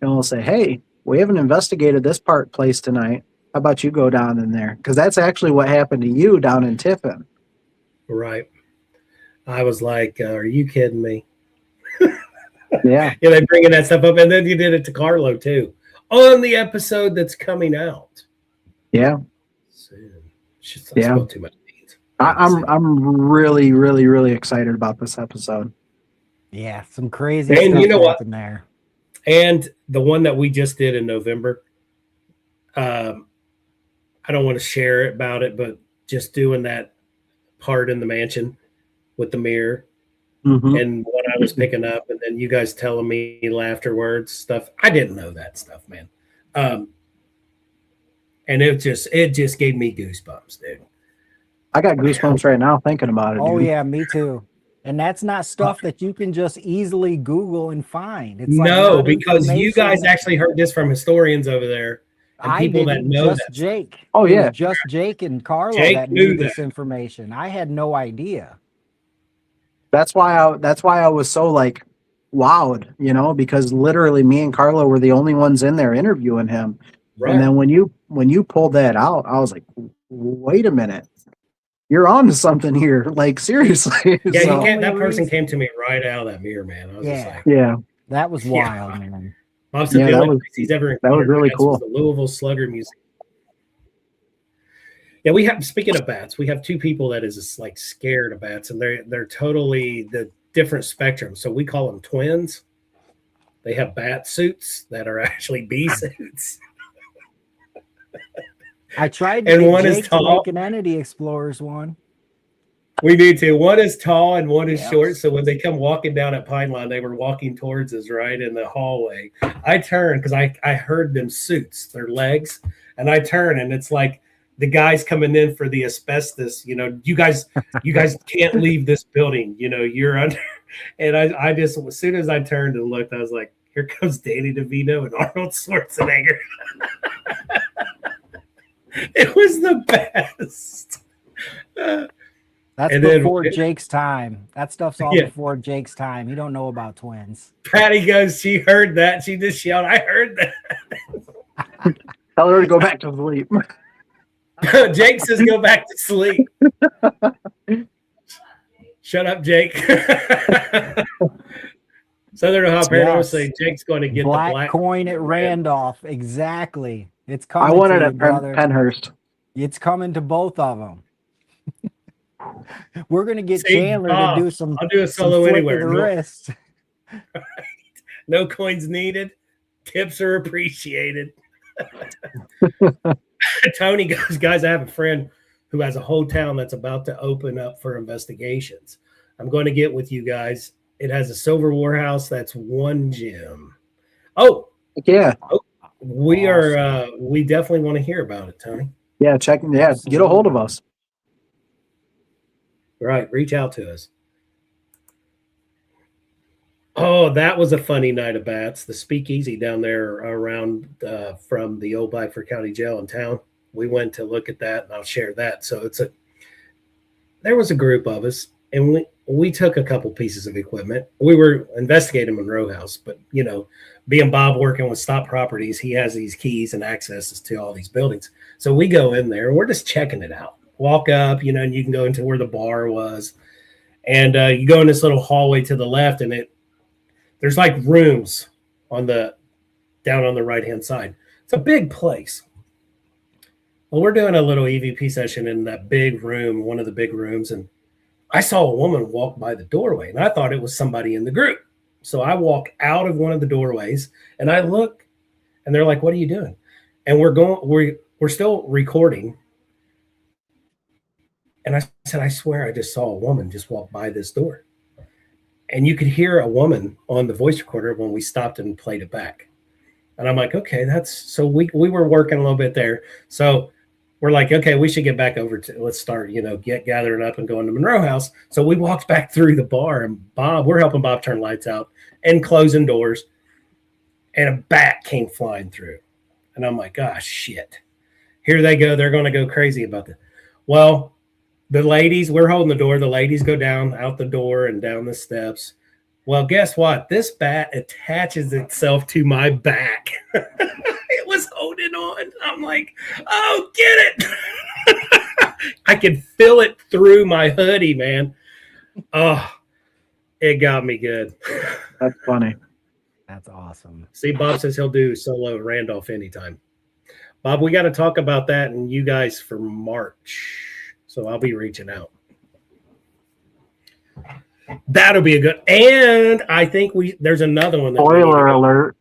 and we'll say, hey, we haven't investigated this place tonight. How about you go down in there? Because that's actually what happened to you down in Tiffin. Right. I was like, are you kidding me? Yeah. Yeah, they bringing that stuff up. And then you did it to Carlo, too, on the episode that's coming out. Yeah. Yeah. Too much beans. I'm really, really, really excited about this episode. Yeah, some crazy and stuff you know what? In there. And the one that we just did in November, I don't want to share about it, but just doing that part in the mansion with the mirror and what I was picking up, and then you guys telling me afterwards stuff. I didn't know that stuff, man. And it just gave me goosebumps, dude. I got goosebumps right now thinking about it. Oh, dude. yeah, me too. And that's not stuff that you can just easily Google and find. It's no, because you guys actually heard this from historians over there. And people that know just that. Jake. Oh, yeah. Just Jake and Carlo Jake that knew this information. I had no idea. That's why I was so like wowed, because literally me and Carlo were the only ones in there interviewing him. Right. And then when you pulled that out, I was like, wait a minute. You're on to something here. Like, seriously. Yeah, so, that person came to me right out of that mirror, man. I was just like, yeah. That was wild, man. That was really cool. The Louisville Slugger Museum. Yeah, we have. Speaking of bats, we have two people that is just like scared of bats, and they're totally the different spectrum. So we call them twins. They have bat suits that are actually bee suits. I tried to and one Jake is tall. To make an Entity Explorers one. We need to. One is tall and one is short. So when they come walking down at Pine Line, they were walking towards us right in the hallway. I turned because I heard them suits, their legs, and I turn and it's like the guys coming in for the asbestos. You guys can't leave this building. You're under. And I just as soon as I turned and looked, I was like, here comes Danny DeVito and Arnold Schwarzenegger. It was the best. That's before Jake's time. That stuff's all before Jake's time. You don't know about twins. Patty goes, she heard that. She just yelled, I heard that. Tell her to go back to sleep. Jake says, go back to sleep. Shut up, Jake. Southern Ohio Paranormal say Jake's going to get the black coin at Randolph. Exactly. It's coming. I wanted at Pennhurst. It's coming to both of them. We're going to get Chandler to do some. I'll do a solo anywhere. Wrist. Right. No coins needed. Tips are appreciated. Tony goes, guys, I have a friend who has a whole town that's about to open up for investigations. I'm going to get with you guys. It has a Silver Warehouse. That's one gym. Oh, yeah. Oh, we are. We definitely want to hear about it, Tony. Yeah, get a hold of us. Right, reach out to us. Oh, that was a funny night of bats. The speakeasy down there around from the old Byford County Jail in town. We went to look at that, and I'll share that. So there was a group of us, and we took a couple pieces of equipment. We were investigating Monroe House, but being Bob working with Stop Properties, he has these keys and accesses to all these buildings. So we go in there, and we're just checking it out. Walk up, and you can go into where the bar was, and you go in this little hallway to the left, and there's like rooms down on the right hand side. It's a big place. Well, we're doing a little EVP session in that big room, one of the big rooms, and I saw a woman walk by the doorway, and I thought it was somebody in the group. So I walk out of one of the doorways, and I look, and they're like, "What are you doing?" And we're still recording. And I said, "I swear I just saw a woman just walk by this door." And you could hear a woman on the voice recorder when we stopped and played it back. And I'm like, okay, so we were working a little bit there. So we're like, okay, we should get back over to, let's start, get gathering up and going to Monroe House. So we walked back through the bar, and we're helping Bob turn lights out and closing doors. And a bat came flying through. And I'm like, gosh, shit. Here they go. They're going to go crazy about this. Well, the ladies, we're holding the door. The ladies go down out the door and down the steps. Well, guess what? This bat attaches itself to my back. It was holding on. I'm like, oh, get it. I could feel it through my hoodie, man. Oh, it got me good. That's funny. That's awesome. See, Bob says he'll do solo Randolph anytime. Bob, we got to talk about that and you guys for March. So I'll be reaching out. That'll be a good. And I think there's another one. Spoiler alert.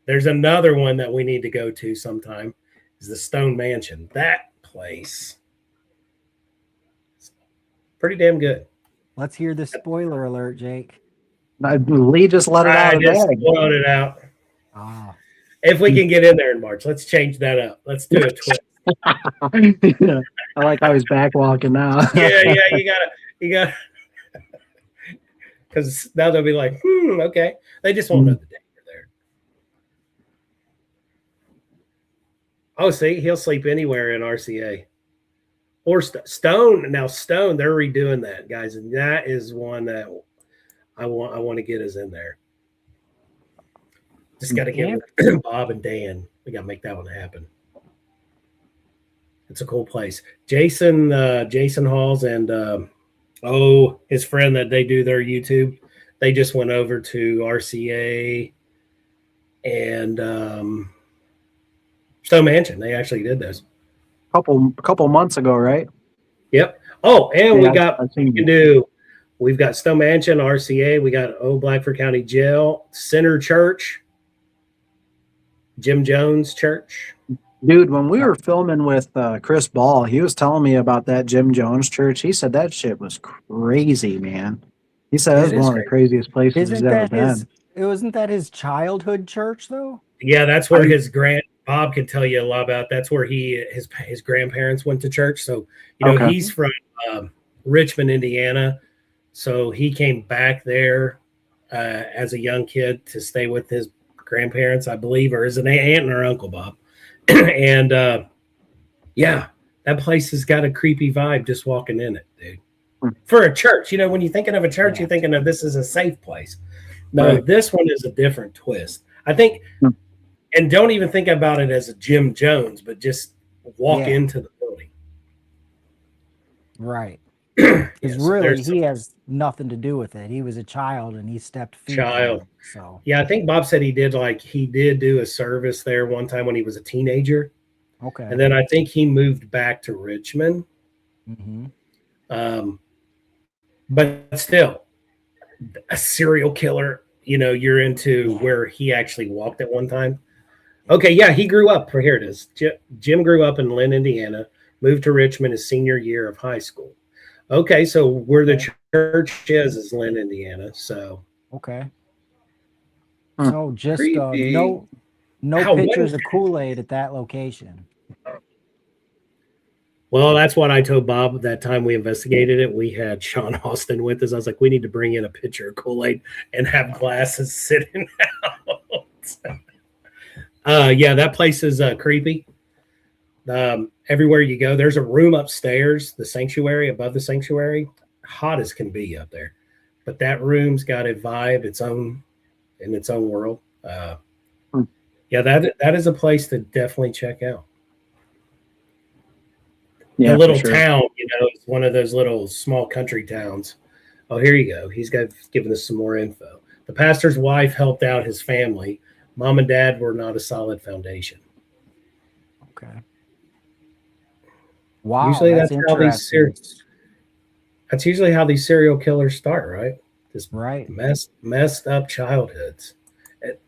There's another one that we need to go to sometime. Is the Stone Mansion. That place. Pretty damn good. Let's hear the spoiler alert, Jake. Lee just let it out. I just blown it out. Ah. If we can get in there in March, let's change that up. Let's do a twist. Yeah. I like how he's back walking now. yeah, you gotta, because now they'll be like, okay. They just won't know the day you're there. Oh, see, he'll sleep anywhere in RCA or Stone. Now Stone, they're redoing that, guys, and that is one that I want to get us in there. Just got to get with Bob and Dan. We got to make that one happen. It's a cool place. Jason Halls and his friend that they do their YouTube. They just went over to RCA and Stone Mansion. They actually did this. Couple months ago, right? Yep. Oh, and we've got Stone Mansion, RCA. We got Blackford County Jail, Center Church, Jim Jones Church. Dude, when we were filming with Chris Ball, he was telling me about that Jim Jones church. He said that shit was crazy, man. He said it was one of the craziest places he's ever been. Wasn't that his childhood church, though? Yeah, that's where Bob can tell you a lot about. That's where his grandparents went to church. So, he's from Richmond, Indiana. So he came back there as a young kid to stay with his grandparents, I believe, or is an aunt or uncle, Bob. And that place has got a creepy vibe just walking in it, dude. For a church, when you're thinking of a church, you're thinking of this is a safe place. No, This one is a different twist. I think, and don't even think about it as a Jim Jones, but just walk into the building. Right. Because really, he has nothing to do with it. He was a child and he stepped feet. So yeah, I think Bob said he did do a service there one time when he was a teenager. Okay. And then I think he moved back to Richmond. Mm-hmm. But still, a serial killer, you're into where he actually walked at one time. Okay, yeah, he grew up. Here it is. Jim grew up in Lynn, Indiana, moved to Richmond his senior year of high school. Okay, so where the church is Lynn, Indiana. So okay. So just no pictures of Kool-Aid at that location. Well, that's what I told Bob that time we investigated it. We had Sean Austin with us. I was like, we need to bring in a pitcher of Kool-Aid and have glasses sitting out. That place is creepy. Everywhere you go, there's a room upstairs, the sanctuary, above the sanctuary, hot as can be up there. But that room's got a vibe in its own world. That is a place to definitely check out. Yeah, a little town, it's one of those little small country towns. Oh, here you go. He's given us some more info. The pastor's wife helped out his family. Mom and dad were not a solid foundation. Okay. Wow. Usually that's how these series. That's usually how these serial killers start, right? Just Right. messed up childhoods.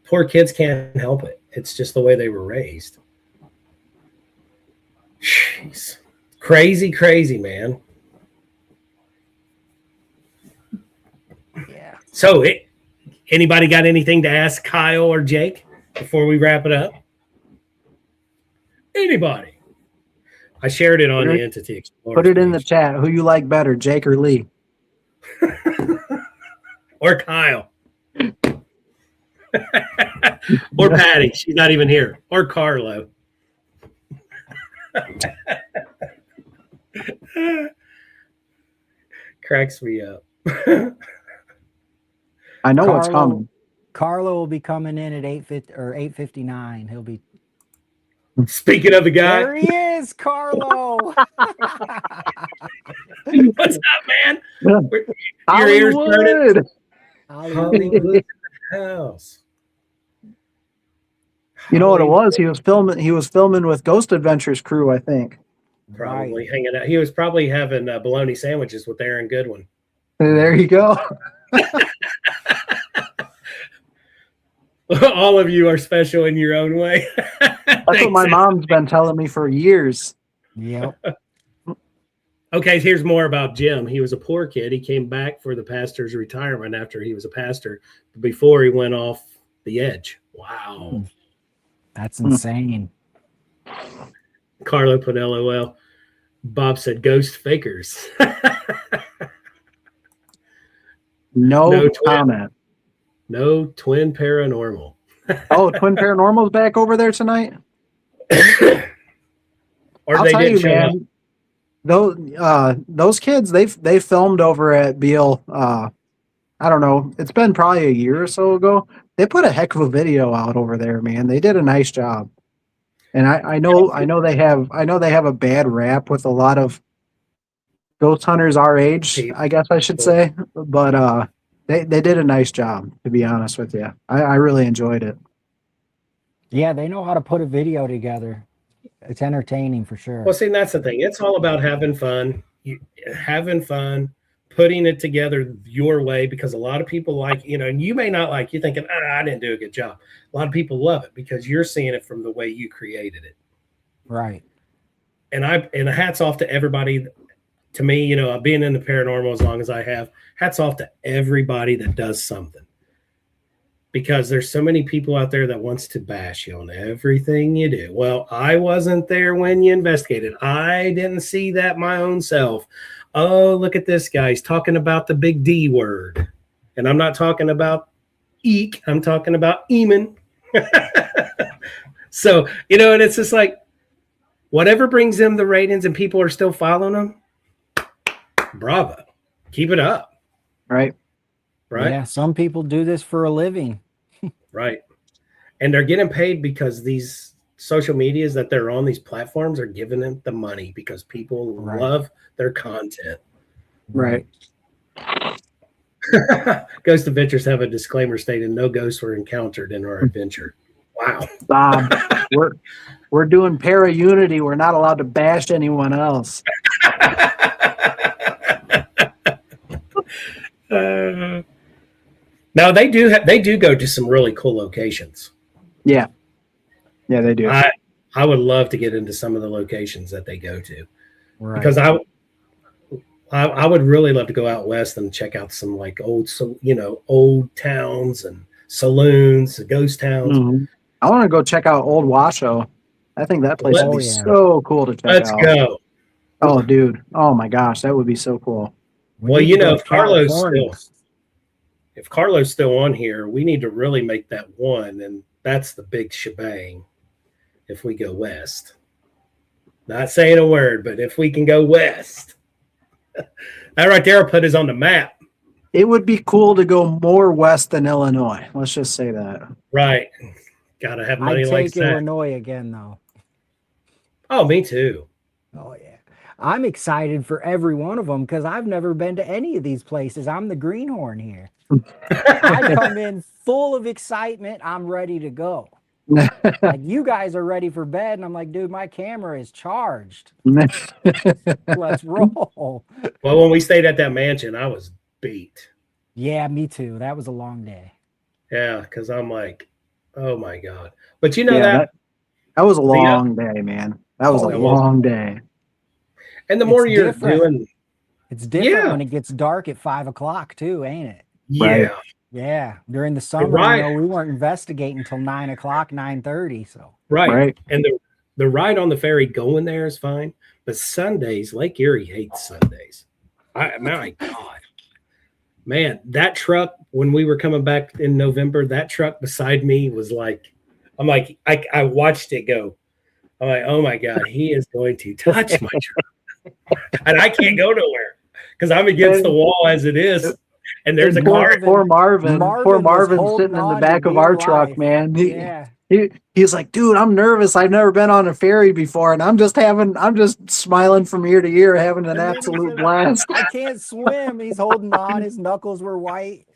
Poor kids can't help it. It's just the way they were raised. Jeez. Crazy, man. Yeah. So, anybody got anything to ask Kyle or Jake before we wrap it up? Anybody? I shared it on the Entity Explorer. Put it in the chat. Who you like better, Jake or Lee? Or Kyle. Or Patty. She's not even here. Or Carlo. Cracks me up. I know what's coming. Carlo will be coming in at 8:50 or 8:59. He'll be. Speaking of the guy, there he is, Carlo. What's up, man? Your ears Hollywood. Hollywood house. You know what it was? He was filming with Ghost Adventures crew, I think. Probably hanging out. He was probably having bologna sandwiches with Aaron Goodwin. There you go. All of you are special in your own way. That's what my mom's been telling me for years. Yep. Okay, here's more about Jim. He was a poor kid. He came back for the pastor's retirement after he was a pastor, before he went off the edge. Wow. That's insane. Carlo put LOL. Bob said ghost fakers. No comment. No twin paranormal. Oh, Twin Paranormal's back over there tonight? Or I'll they tell didn't you, show man. up. Those kids, they filmed over at Beale. I don't know. It's been probably a year or so ago. They put a heck of a video out over there, man. They did a nice job. And I know they have a bad rap with a lot of ghost hunters our age, I guess I should say. But they did a nice job, to be honest with you. I really enjoyed it. Yeah, they know how to put a video together. It's entertaining for sure. Well, see, that's the thing. It's all about having fun, putting it together your way, because a lot of people like, and you may not like, you're thinking, I didn't do a good job. A lot of people love it because you're seeing it from the way you created it. Right. And hats off to everybody. To me, being in the paranormal as long as I have, hats off to everybody that does something. Because there's so many people out there that wants to bash you on everything you do. Well, I wasn't there when you investigated. I didn't see that my own self. Oh, look at this guy. He's talking about the big D word. And I'm not talking about eek. I'm talking about eamon. So, and it's just like, whatever brings them the ratings and people are still following them, bravo. Keep it up. Right. Yeah, some people do this for a living. Right. And they're getting paid because these social medias that they're on, these platforms, are giving them the money because people love their content. Right. Ghost Adventures have a disclaimer stating no ghosts were encountered in our adventure. Wow. Bob, we're doing para unity. We're not allowed to bash anyone else. Now they do go to some really cool locations. Yeah, they do. I would love to get into some of the locations that they go to, because I would really love to go out west and check out some like old towns and saloons, ghost towns. Mm-hmm. I want to go check out Old Washoe. I think that place would be so cool to check out. Let's go. Oh, dude. Oh my gosh, that would be so cool. Well, if Carlo's still on here, we need to really make that one, and that's the big shebang. If we go west, not saying a word, but if we can go west, that right there will put us on the map. It would be cool to go more west than Illinois. Let's just say that. Right. Gotta have money like that. Illinois again, though. Oh, me too. Oh yeah. I'm excited for every one of them because I've never been to any of these places. I'm the greenhorn here. I come in full of excitement. I'm ready to go. Like, you guys are ready for bed. And I'm like, dude, my camera is charged. Let's roll. Well, when we stayed at that mansion, I was beat. Yeah, me too. That was a long day. Yeah, because I'm like, oh my God. But you know Yeah, that was a long day, man. That was Oh, a yeah. long day. and the more It's you're different. doing, It's different Yeah. when it gets dark at 5 o'clock too, ain't it? yeah, Right. Yeah. During the summer, right. we weren't investigating until 9 o'clock, 9:30. So right. And the ride on the ferry going there is fine, but Sundays, Lake Erie hates Sundays. My God, man, that truck when we were coming back in November, that truck beside me was like, I watched it go. I'm like, oh my God, he is going to touch my truck, and I can't go nowhere because I'm against the wall as it is. And there's a car. Poor Marvin. Poor was Marvin holding sitting in the on back to of our dear truck, life. man. Yeah. He's like, dude, I'm nervous. I've never been on a ferry before, and I'm just smiling from ear to ear, having an And then he absolute said, blast. I can't swim. He's holding on. His knuckles were white.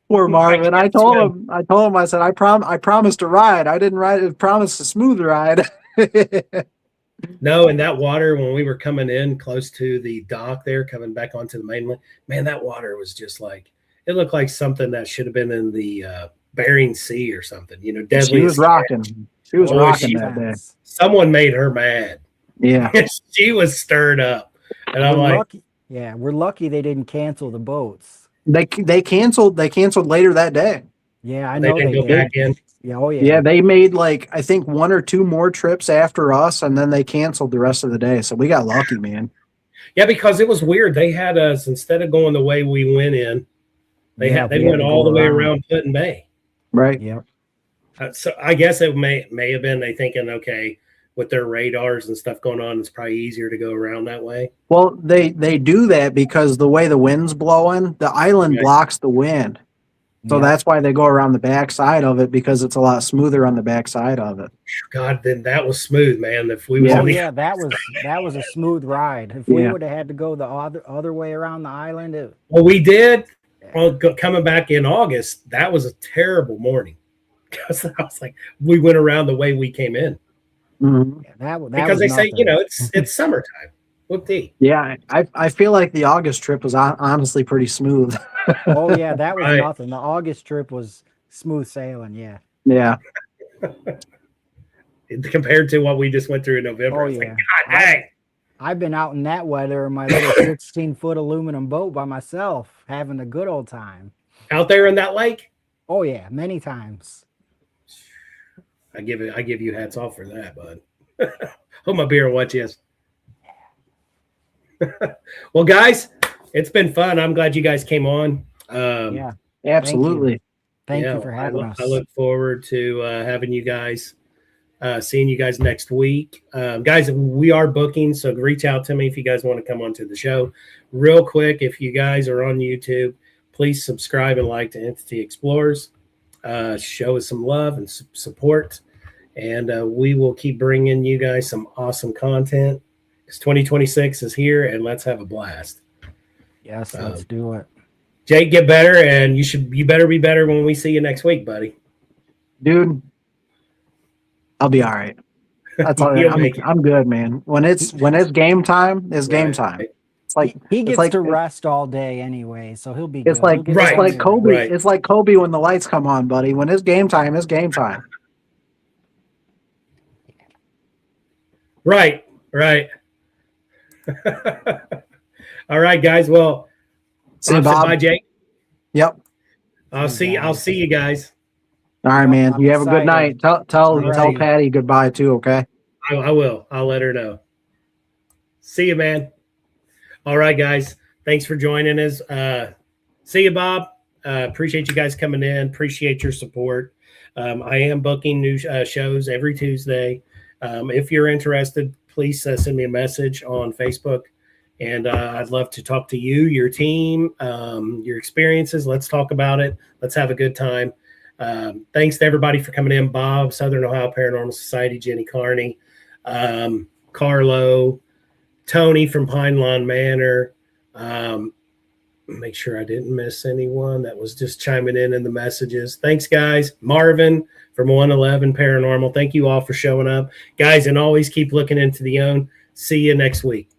Poor Marvin. I can't told swim. him, I said, I promised to ride. I didn't ride. I promised a smooth ride. No, and that water when we were coming in close to the dock there, coming back onto the mainland, man, that water was just like it looked like something that should have been in the Bering Sea or something. You know, deadly. She was rocking. She was Oh, rocking that day. Someone made her mad. Yeah. She was stirred up, and I'm We're like, lucky. Yeah, we're lucky they didn't cancel the boats. They canceled later that day. Yeah, I they know didn't they go did. back in. Yeah, oh yeah. Yeah, they made like I think 1 or 2 more trips after us, and then they canceled the rest of the day. So we got lucky, man. Yeah, because it was weird. They had us instead of going the way we went in, they Yeah, they we had went to all go the way around. around Putin Bay. Right. Yep. So I guess it may have been they thinking, okay, with their radars and stuff going on, it's probably easier to go around that way. Well, they do that because the way the wind's blowing, the island Right. blocks the wind. So Yep. that's why they go around the back side of it, because it's a lot smoother on the back side of it. God, then that was smooth, man. If we was Yeah. on Oh the yeah, that was a smooth ride. If we Yeah. would have had to go the other way around the island, well, we did. Well, coming back in August, that was a terrible morning because I was like, we went around the way we came in Mhm. yeah, that because was they say, nothing. it's summertime. Whoop-dee. Yeah, I feel like the August trip was honestly pretty smooth. Oh yeah, that was Right. nothing. The August trip was smooth sailing. Yeah. Yeah. Compared to what we just went through in November. Oh It's yeah. like, God dang. I've been out in that weather in my little 16-foot aluminum boat by myself, having a good old time. Out there in that lake, Oh yeah, many times. I give you hats off for that, bud. Hold my beer and watch this. Well, guys, it's been fun. I'm glad you guys came on. Yeah. Absolutely. Thank yeah, you for having us. I look forward to having you guys, seeing you guys next week. Guys, we are booking, so reach out to me if you guys want to come onto the show. Real quick, if you guys are on YouTube, please subscribe and like to Entity Explorers. Show us some love and support, and we will keep bringing you guys some awesome content because 2026 is here, and let's have a blast. Yes, let's do it. Jake, get better, and you better be better when we see you next week, buddy. Dude, I'll be all right. That's all. You'll make it. I'm good, man. When it's game time, it's game Right. time. It's like He it's gets like to rest all day anyway, so he'll be it's good. like He'll get Right. it's like anyway. Kobe. Right. It's like Kobe when the lights come on, buddy. When it's game time, it's game time. Right. All right, guys. Well, See you, Bob said Bob. bye, Jake. Yep. I'll see you guys. All right, Yep, man. I'm You have a good excited. night. Tell right. Patty goodbye too. Okay. I will. I'll let her know. See you, man. All right, guys. Thanks for joining us. See you, Bob. Appreciate you guys coming in. Appreciate your support. I am booking new shows every Tuesday. If you're interested, please send me a message on Facebook. And I'd love to talk to you, your team, your experiences. Let's talk about it. Let's have a good time. Thanks to everybody for coming in. Bob, Southern Ohio Paranormal Society, Jenny Carney, Carlo, Tony from Pine Lawn Manor, make sure I didn't miss anyone that was just chiming in the messages. Thanks, guys. Marvin from 111 Paranormal. Thank you all for showing up, guys, and always keep looking into the own. See you next week.